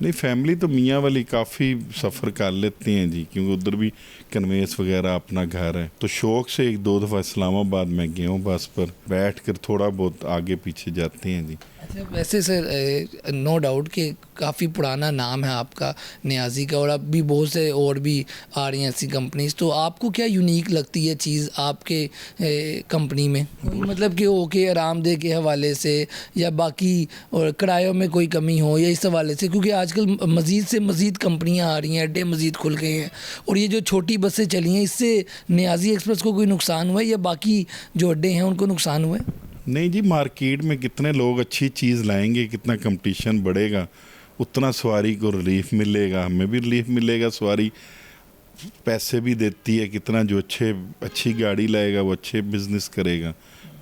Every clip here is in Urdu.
نہیں فیملی تو میاں والی کافی سفر کر لیتے ہیں جی، کیونکہ ادھر بھی کنوینس وغیرہ اپنا گھر ہے، تو شوق سے 1-2 دفعہ اسلام آباد میں گیا ہوں بس پر بیٹھ کر تھوڑا بہت آگے پیچھے جاتے ہیں جی۔ اچھا ویسے سر نو ڈاؤٹ کہ کافی پرانا نام ہے آپ کا نیازی کا، اور اب بھی بہت سے اور بھی آ رہی ہیں ایسی کمپنیز، تو آپ کو کیا یونیک لگتی ہے چیز آپ کے کمپنی میں؟ مطلب کہ اوکے آرام دہ کے حوالے سے یا باقی اور کرایوں میں کوئی کمی ہو یا اس حوالے سے، کیونکہ آج کل مزید سے مزید کمپنیاں آ رہی ہیں، اڈے مزید کھل گئے ہیں، اور یہ جو چھوٹی بسیں چلی ہیں اس سے نیازی ایکسپریس کو کوئی نقصان ہوا ہے یا باقی جو اڈے ہیں ان کو نقصان ہوا ہے؟ نہیں جی، مارکیٹ میں کتنے لوگ اچھی چیز لائیں گے، کتنا کمپٹیشن بڑھے گا، اتنا سواری کو ریلیف ملے گا، ہمیں بھی ریلیف ملے گا، سواری پیسے بھی دیتی ہے، کتنا جو اچھی گاڑی لائے گا وہ اچھے بزنس کرے گا،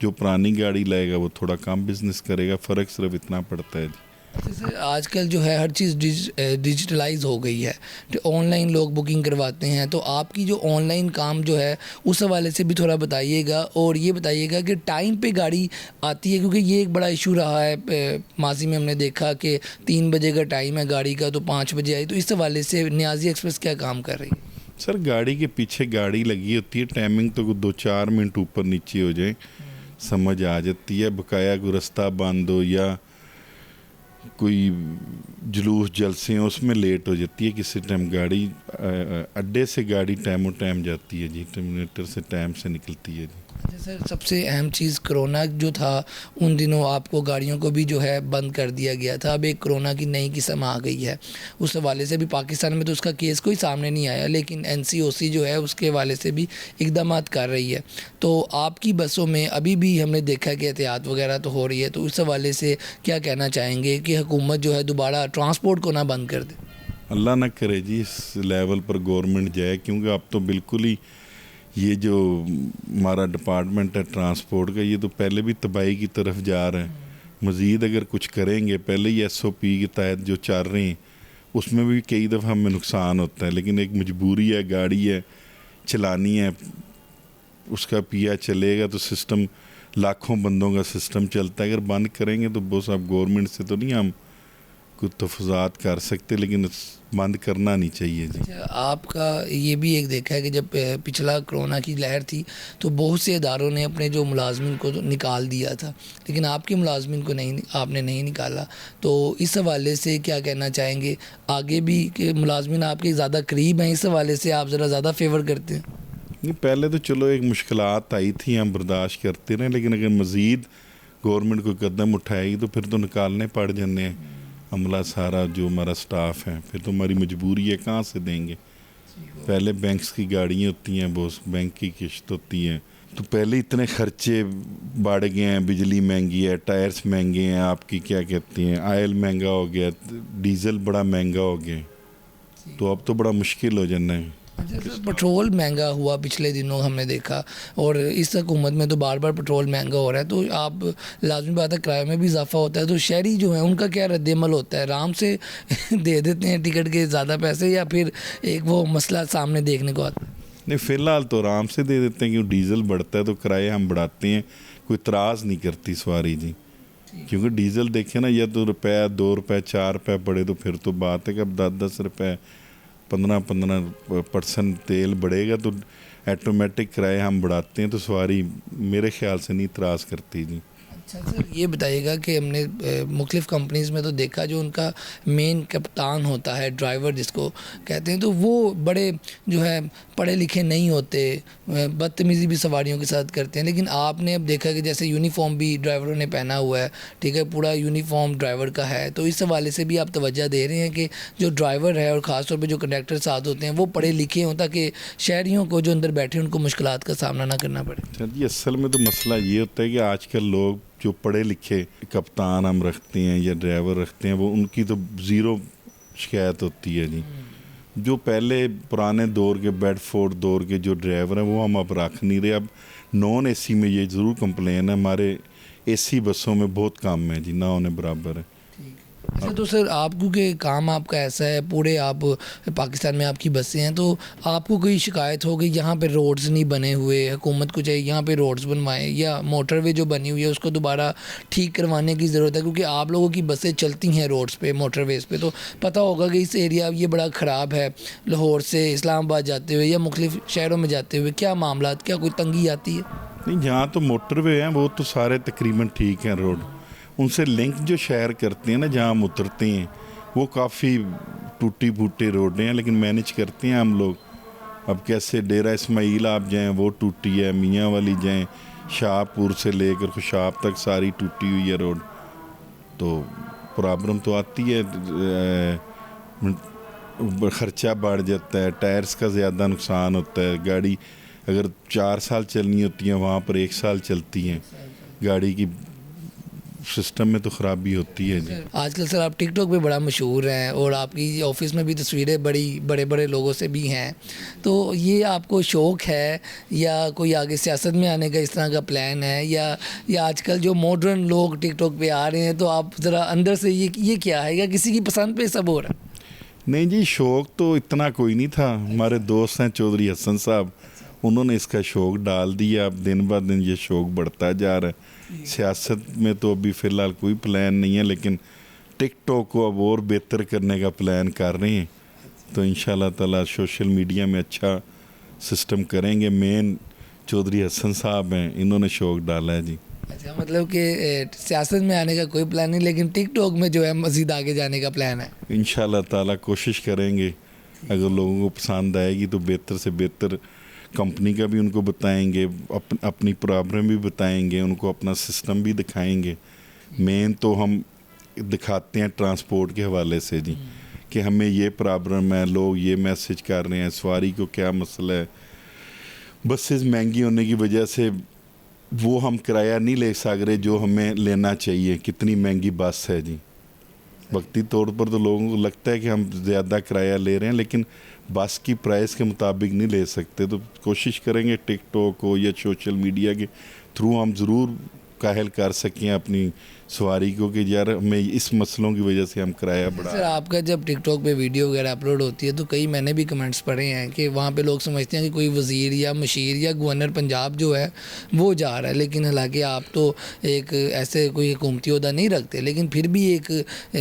جو پرانی گاڑی لائے گا وہ تھوڑا کم بزنس کرے گا، فرق صرف اتنا پڑتا ہے جی۔ جیسے آج کل جو ہے ہر چیز ڈیجیٹلائز ہو گئی ہے، تو آن لائن لوگ بکنگ کرواتے ہیں، تو آپ کی جو آن لائن کام جو ہے اس حوالے سے بھی تھوڑا بتائیے گا، اور یہ بتائیے گا کہ ٹائم پہ گاڑی آتی ہے، کیونکہ یہ ایک بڑا ایشو رہا ہے ماضی میں، ہم نے دیکھا کہ 3 بجے کا ٹائم ہے گاڑی کا تو 5 بجے آئی، تو اس حوالے سے نیازی ایکسپریس کیا کام کر رہی ہے؟ سر گاڑی کے پیچھے گاڑی لگی ہوتی ہے، ٹائمنگ تو 2-4 منٹ اوپر نیچے ہو جائیں سمجھ آ جاتی ہے، بقایا کوئی رستہ بند ہو یا کوئی جلوس جلسے ہیں اس میں لیٹ ہو جاتی ہے، کسی ٹائم گاڑی اڈے سے گاڑی ٹائم و ٹائم جاتی ہے جی، ٹرمینیٹر سے ٹائم سے نکلتی ہے جی۔ اچھا سر، سب سے اہم چیز کرونا جو تھا ان دنوں آپ کو گاڑیوں کو بھی جو ہے بند کر دیا گیا تھا، اب ایک کرونا کی نئی قسم آ گئی ہے، اس حوالے سے بھی پاکستان میں تو اس کا کیس کوئی سامنے نہیں آیا، لیکن NCOC جو ہے اس کے حوالے سے بھی اقدامات کر رہی ہے، تو آپ کی بسوں میں ابھی بھی ہم نے دیکھا کہ احتیاط وغیرہ تو ہو رہی ہے، تو اس حوالے سے کیا کہنا چاہیں گے کہ حکومت جو ہے دوبارہ ٹرانسپورٹ کو نہ بند کر دے؟ اللہ نہ کرے جی اس لیول پر گورنمنٹ جائے، کیونکہ اب تو بالکل ہی یہ جو ہمارا ڈپارٹمنٹ ہے ٹرانسپورٹ کا یہ تو پہلے بھی تباہی کی طرف جا رہا ہے، مزید اگر کچھ کریں گے، پہلے ہی SOP کے تحت جو چل رہے ہیں اس میں بھی کئی دفعہ ہمیں نقصان ہوتا ہے، لیکن ایک مجبوری ہے، گاڑی ہے، چلانی ہے، اس کا پیا چلے گا تو سسٹم لاکھوں بندوں کا سسٹم چلتا ہے، اگر بند کریں گے تو بس اب گورنمنٹ سے تو نہیں ہم کوئی تفضات کر سکتے، لیکن بند کرنا نہیں چاہیے جی۔ آپ کا یہ بھی ایک دیکھا ہے کہ جب پچھلا کرونا کی لہر تھی تو بہت سے اداروں نے اپنے جو ملازمین کو نکال دیا تھا، لیکن آپ کے ملازمین کو نہیں، آپ نے نہیں نکالا، تو اس حوالے سے کیا کہنا چاہیں گے آگے بھی کہ ملازمین آپ کے زیادہ قریب ہیں، اس حوالے سے آپ ذرا زیادہ فیور کرتے ہیں؟ نہیں پہلے تو چلو ایک مشکلات آئی تھی ہم برداشت کرتے رہے، لیکن اگر مزید گورنمنٹ کوئی قدم اٹھائے گی تو پھر تو نکالنے پڑ جانے ہیں عملہ سارا جو ہمارا سٹاف ہے، پھر تو ہماری مجبوری ہے، کہاں سے دیں گے؟ پہلے بینکس کی گاڑیاں ہوتی ہیں، بہت بینک کی قسط ہوتی ہے، تو پہلے اتنے خرچے بڑھ گئے ہیں، بجلی مہنگی ہے، ٹائرس مہنگے ہیں، آپ کی کیا کہتے ہیں آئل مہنگا ہو گیا، ڈیزل بڑا مہنگا ہو گیا، تو اب تو بڑا مشکل ہو جانا ہے۔ پٹرول مہنگا ہوا پچھلے دنوں ہم نے دیکھا، اور اس حکومت میں تو بار بار پٹرول مہنگا ہو رہا ہے، تو آپ لازمی بات ہے کرائے میں بھی اضافہ ہوتا ہے، تو شہری جو ہیں ان کا کیا رد عمل ہوتا ہے؟ آرام سے دے دیتے ہیں ٹکٹ کے زیادہ پیسے، یا پھر ایک وہ مسئلہ سامنے دیکھنے کو آتا ہے؟ نہیں فی الحال تو آرام سے دے دیتے ہیں، کیونکہ ڈیزل بڑھتا ہے تو کرائے ہم بڑھاتے ہیں، کوئی اعتراض نہیں کرتی سواری جی، کیونکہ ڈیزل دیکھیں نا، یا تو روپے 2 روپے 4 روپے پڑے تو پھر تو بات ہے کہ اب 10 روپے 15% تیل بڑھے گا تو ایٹومیٹک کرائے ہم بڑھاتے ہیں، تو سواری میرے خیال سے نہیں اعتراض کرتی جی۔ اچھا سر، یہ بتائیے گا کہ ہم نے مختلف کمپنیز میں تو دیکھا جو ان کا مین کپتان ہوتا ہے، ڈرائیور جس کو کہتے ہیں، تو وہ بڑے جو ہے پڑھے لکھے نہیں ہوتے، بدتمیزی بھی سواریوں کے ساتھ کرتے ہیں، لیکن آپ نے اب دیکھا کہ جیسے یونیفارم بھی ڈرائیوروں نے پہنا ہوا ہے، ٹھیک ہے، پورا یونیفارم ڈرائیور کا ہے، تو اس حوالے سے بھی آپ توجہ دے رہے ہیں کہ جو ڈرائیور ہے اور خاص طور پہ جو کنڈکٹر ساتھ ہوتے ہیں وہ پڑھے لکھے ہوں تاکہ شہریوں کو جو اندر بیٹھے ان کو مشکلات کا سامنا نہ کرنا پڑے؟ اچھا جی، اصل میں تو مسئلہ یہ ہوتا ہے کہ آج کل لوگ جو پڑھے لکھے کپتان ہم رکھتے ہیں یا ڈرائیور رکھتے ہیں، وہ ان کی تو زیرو شکایت ہوتی ہے جی۔ جو پہلے پرانے دور کے بیڈ فورڈ دور کے جو ڈرائیور ہیں وہ ہم اب رکھ نہیں رہے، اب نان AC میں یہ ضرور کمپلین ہے، ہمارے AC بسوں میں بہت کم ہے جی، نہ ہونے برابر ہے۔ اچھا تو سر آپ کیونکہ کام آپ کا ایسا ہے پورے آپ پاکستان میں آپ کی بسیں ہیں تو آپ کو کوئی شکایت ہو گئی یہاں پہ روڈز نہیں بنے ہوئے حکومت کو چاہیے یہاں پہ روڈز بنوائیں یا موٹر وے جو بنی ہوئی ہے اس کو دوبارہ ٹھیک کروانے کی ضرورت ہے کیونکہ آپ لوگوں کی بسیں چلتی ہیں روڈز پہ موٹر ویز پہ تو پتہ ہوگا کہ اس ایریا یہ بڑا خراب ہے لاہور سے اسلام آباد جاتے ہوئے یا مختلف شہروں میں جاتے ہوئے کیا معاملات کیا کوئی تنگی آتی ہے؟ نہیں جہاں تو موٹر وے ہیں وہ تو سارے تقریباً ٹھیک ہیں روڈ ان سے لنک جو شہر کرتے ہیں نا جہاں ہم اترتے ہیں وہ کافی ٹوٹی پھوٹی روڈیں ہیں لیکن مینج کرتے ہیں ہم لوگ. اب کیسے ڈیرہ اسماعیل آپ جائیں وہ ٹوٹی ہے, میاں والی جائیں شاہ پور سے لے کر خوشاب تک ساری ٹوٹی ہوئی ہے روڈ. تو پرابلم تو آتی ہے, خرچہ بڑھ جاتا ہے, ٹائرز کا زیادہ نقصان ہوتا ہے. گاڑی اگر 4 سال چلنی ہوتی ہیں وہاں پر 1 سال چلتی ہیں. گاڑی کی سسٹم میں تو خرابی ہوتی ہے. جی آج کل سر آپ ٹک ٹاک پہ بڑا مشہور ہیں اور آپ کی آفس میں بھی تصویریں بڑے بڑے لوگوں سے بھی ہیں, تو یہ آپ کو شوق ہے یا کوئی آگے سیاست میں آنے کا اس طرح کا پلان ہے یا آج کل جو ماڈرن لوگ ٹک ٹاک پہ آ رہے ہیں تو آپ ذرا اندر سے یہ کیا ہے یا کسی کی پسند پہ سب ہو رہا ہے؟ نہیں جی شوق تو اتنا کوئی نہیں تھا. ہمارے دوست ہیں چودھری حسن صاحب, انہوں نے اس کا شوق ڈال دیا. اب دن بہ دن یہ شوق بڑھتا جا رہا ہے. سیاست میں تو ابھی فی الحال کوئی پلان نہیں ہے لیکن ٹک ٹاک کو اب اور بہتر کرنے کا پلان کر رہے ہیں. تو انشاءاللہ تعالی سوشل میڈیا میں اچھا سسٹم کریں گے. مین چودھری حسن صاحب ہیں, انہوں نے شوق ڈالا ہے. جی اچھا مطلب کہ سیاست میں آنے کا کوئی پلان نہیں لیکن ٹک ٹاک میں جو ہے مزید آگے جانے کا پلان ہے. انشاءاللہ تعالی کوشش کریں گے, اگر لوگوں کو پسند آئے گی تو بہتر سے بہتر کمپنی کا بھی ان کو بتائیں گے, اپنی پرابلم بھی بتائیں گے, ان کو اپنا سسٹم بھی دکھائیں گے. مین تو ہم دکھاتے ہیں ٹرانسپورٹ کے حوالے سے جی کہ ہمیں یہ پرابلم ہے, لوگ یہ میسج کر رہے ہیں, سواری کو کیا مسئلہ ہے. بسز مہنگی ہونے کی وجہ سے وہ ہم کرایہ نہیں لے سک رہے جو ہمیں لینا چاہیے. کتنی مہنگی بس ہے جی. وقتی طور پر تو لوگوں کو لگتا ہے کہ ہم زیادہ کرایہ لے رہے ہیں لیکن بس کی پرائس کے مطابق نہیں لے سکتے. تو کوشش کریں گے ٹک ٹاک ہو یا سوشل میڈیا کے تھرو ہم ضرور قائل کر سکیں اپنی سواری کو کہ یار ہمیں اس مسئلوں کی وجہ سے ہم کرایہ بڑھا. سر آپ کا جب ٹک ٹاک پہ ویڈیو وغیرہ اپلوڈ ہوتی ہے تو کئی میں نے بھی کمنٹس پڑھے ہیں کہ وہاں پہ لوگ سمجھتے ہیں کہ کوئی وزیر یا مشیر یا گورنر پنجاب جو ہے وہ جا رہا ہے, لیکن حالانکہ آپ تو ایک ایسے کوئی حکومتی عہدہ نہیں رکھتے لیکن پھر بھی ایک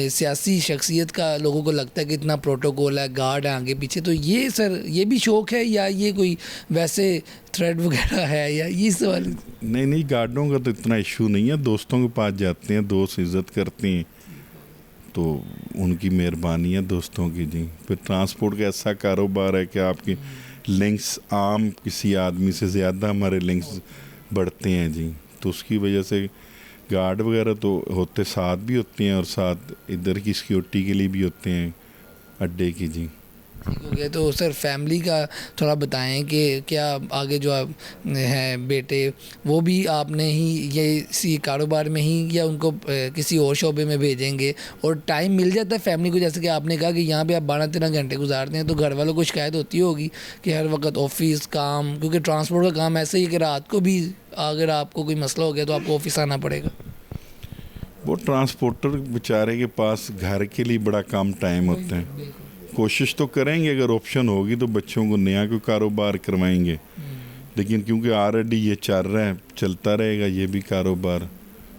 سیاسی شخصیت کا لوگوں کو لگتا ہے کہ اتنا پروٹوکول ہے, گارڈ ہے آگے پیچھے. تو یہ سر یہ بھی شوق ہے یا یہ کوئی ویسے تھریڈ وغیرہ ہے یا یہ سوال؟ نہیں گارڈوں کا تو اتنا ایشو نہیں ہے. دوستوں کے پاس جاتے ہیں, دوست عزت کرتے ہیں تو ان کی مہربانی ہے دوستوں کی. جی پھر ٹرانسپورٹ کا ایسا کاروبار ہے کہ آپ کی لنکس عام کسی آدمی سے زیادہ ہمارے لنکس بڑھتے ہیں. جی تو اس کی وجہ سے گارڈ وغیرہ تو ہوتے ساتھ بھی ہوتے ہیں اور ساتھ ادھر کی سیکیورٹی کے لیے بھی ہوتے ہیں اڈے کی. جی ٹھیک ہو گیا. تو سر فیملی کا تھوڑا بتائیں کہ کیا آگے جو آپ ہیں بیٹے وہ بھی آپ نے ہی یہ اسی کاروبار میں ہی یا ان کو کسی اور شعبے میں بھیجیں گے اور ٹائم مل جاتا ہے فیملی کو؟ جیسے کہ آپ نے کہا کہ یہاں پہ آپ 12-13 گھنٹے گزارتے ہیں تو گھر والوں کو شکایت ہوتی ہوگی کہ ہر وقت آفس کام, کیونکہ ٹرانسپورٹ کا کام ایسا ہی ہے کہ رات کو بھی اگر آپ کو کوئی مسئلہ ہو گیا تو آپ کو آفس آنا پڑے گا. وہ ٹرانسپورٹر بیچارے کے پاس گھر کے لیے بڑا کم ٹائم ہوتا ہے. کوشش تو کریں گے اگر آپشن ہوگی تو بچوں کو نیا کوئی کاروبار کروائیں گے, لیکن کیونکہ آلریڈی یہ چل رہا ہے چلتا رہے گا یہ بھی کاروبار.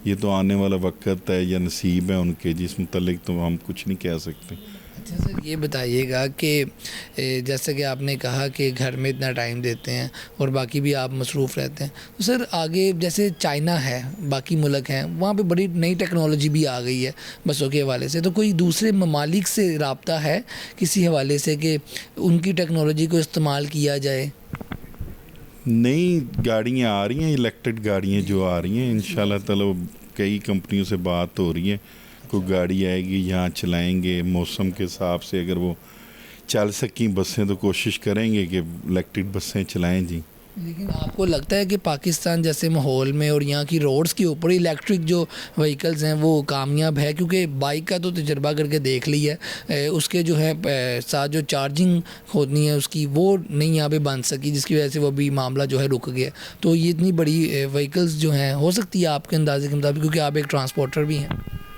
یہ تو آنے والا وقت ہے یا نصیب ہے ان کے, جس متعلق تو ہم کچھ نہیں کہہ سکتے. اچھا سر یہ بتائیے گا کہ جیسے کہ آپ نے کہا کہ گھر میں اتنا ٹائم دیتے ہیں اور باقی بھی آپ مصروف رہتے ہیں, تو سر آگے جیسے چائنا ہے باقی ملک ہیں وہاں پہ بڑی نئی ٹیکنالوجی بھی آ گئی ہے بسوں کے حوالے سے, تو کوئی دوسرے ممالک سے رابطہ ہے کسی حوالے سے کہ ان کی ٹیکنالوجی کو استعمال کیا جائے؟ نئی گاڑیاں آ رہی ہیں, الیکٹرک گاڑیاں جو آ رہی ہیں انشاءاللہ تعالی کئی کمپنیوں سے بات ہو رہی ہے. کوئی گاڑی آئے گی یہاں چلائیں گے, موسم کے حساب سے اگر وہ چل سکیں بسیں تو کوشش کریں گے کہ الیکٹرک بسیں چلائیں. جی لیکن آپ کو لگتا ہے کہ پاکستان جیسے ماحول میں اور یہاں کی روڈز کے اوپر الیکٹرک جو وہیکلز ہیں وہ کامیاب ہے؟ کیونکہ بائک کا تو تجربہ کر کے دیکھ لی ہے, اس کے جو ہے ساتھ جو چارجنگ ہونی ہے اس کی وہ نہیں یہاں پہ بن سکی, جس کی وجہ سے وہ بھی معاملہ جو ہے رک گیا. تو یہ اتنی بڑی وہیکلز جو ہیں ہو سکتی ہے آپ کے اندازے کے مطابق, کیونکہ آپ ایک ٹرانسپورٹر بھی ہیں.